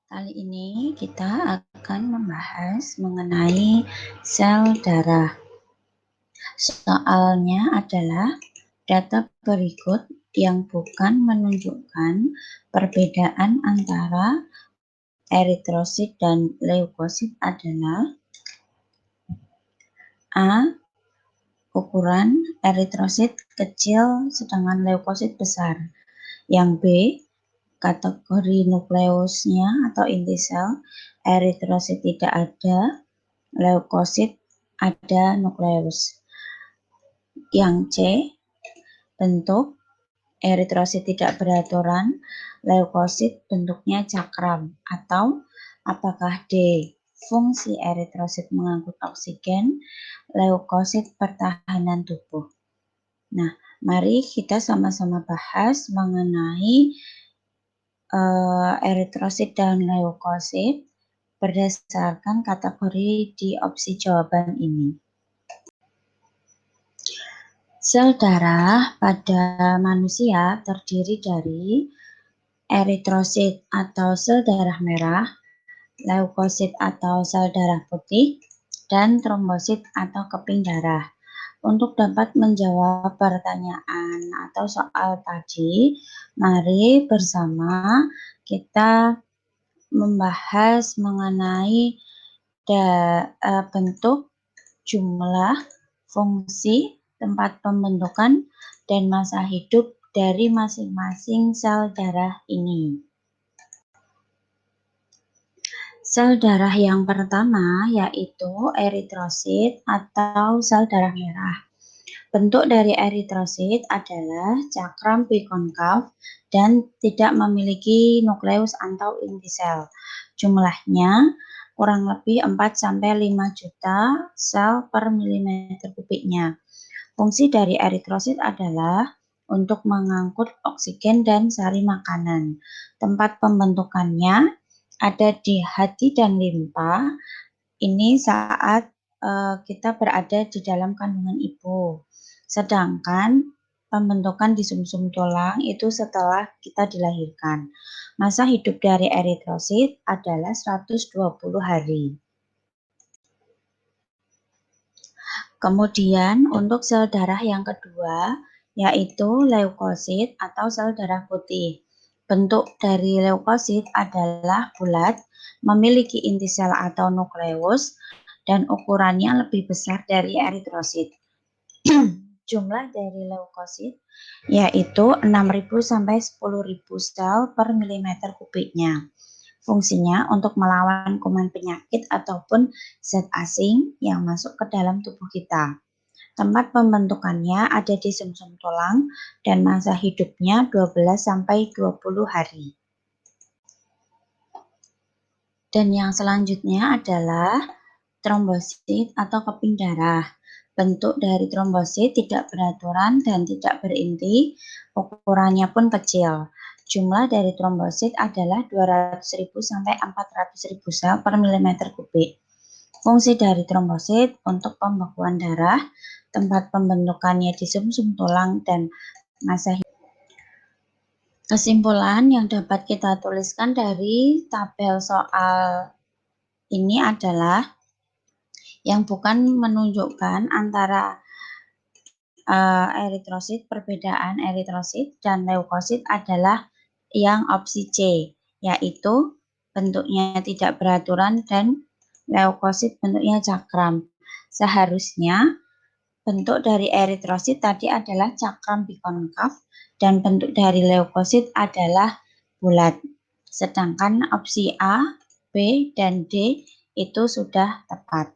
Kali ini kita akan membahas mengenai sel darah. Soalnya adalah data berikut yang bukan menunjukkan perbedaan antara eritrosit dan leukosit adalah A. Ukuran eritrosit kecil sedangkan leukosit besar. Yang B. Kategori nukleusnya atau inti sel, eritrosit tidak ada, leukosit ada nukleus. Yang C, bentuk eritrosit tidak beraturan, leukosit bentuknya cakram. Atau apakah D, fungsi eritrosit mengangkut oksigen, leukosit pertahanan tubuh. Nah, mari kita sama-sama bahas mengenai eritrosit dan leukosit berdasarkan kategori di opsi jawaban ini. Sel darah pada manusia terdiri dari eritrosit atau sel darah merah, leukosit atau sel darah putih, dan trombosit atau keping darah. Untuk dapat menjawab pertanyaan atau soal tadi, mari bersama kita membahas mengenai bentuk, jumlah, fungsi, tempat pembentukan, dan masa hidup dari masing-masing sel darah ini. Sel darah yang pertama yaitu eritrosit atau sel darah merah. Bentuk dari eritrosit adalah cakram bikonkav dan tidak memiliki nukleus atau inti sel. Jumlahnya kurang lebih 4-5 juta sel per milimeter kubiknya. Fungsi dari eritrosit adalah untuk mengangkut oksigen dan sari makanan. Tempat pembentukannya ada di hati dan limpa. Ini saat kita berada di dalam kandungan ibu. Sedangkan pembentukan di sumsum tulang itu setelah kita dilahirkan. Masa hidup dari eritrosit adalah 120 hari. Kemudian untuk sel darah yang kedua yaitu leukosit atau sel darah putih. Bentuk dari leukosit adalah bulat, memiliki inti sel atau nukleus, dan ukurannya lebih besar dari eritrosit. Jumlah dari leukosit yaitu 6.000 sampai 10.000 sel per milimeter kubiknya. Fungsinya untuk melawan kuman penyakit ataupun zat asing yang masuk ke dalam tubuh kita. Tempat pembentukannya ada di sumsum tulang dan masa hidupnya 12 sampai 20 hari. Dan yang selanjutnya adalah trombosit atau keping darah. Bentuk dari trombosit tidak beraturan dan tidak berinti, ukurannya pun kecil. Jumlah dari trombosit adalah 200.000 sampai 400.000 sel per milimeter kubik. Fungsi dari trombosit untuk pembekuan darah, tempat pembentukannya di sumsum tulang, dan masa hidup. Kesimpulan yang dapat kita tuliskan dari tabel soal ini adalah yang bukan menunjukkan antara eritrosit, perbedaan eritrosit dan leukosit adalah yang opsi C, yaitu bentuknya tidak beraturan dan leukosit bentuknya cakram. Seharusnya bentuk dari eritrosit tadi adalah cakram bikonkav dan bentuk dari leukosit adalah bulat. Sedangkan opsi A, B, dan D itu sudah tepat.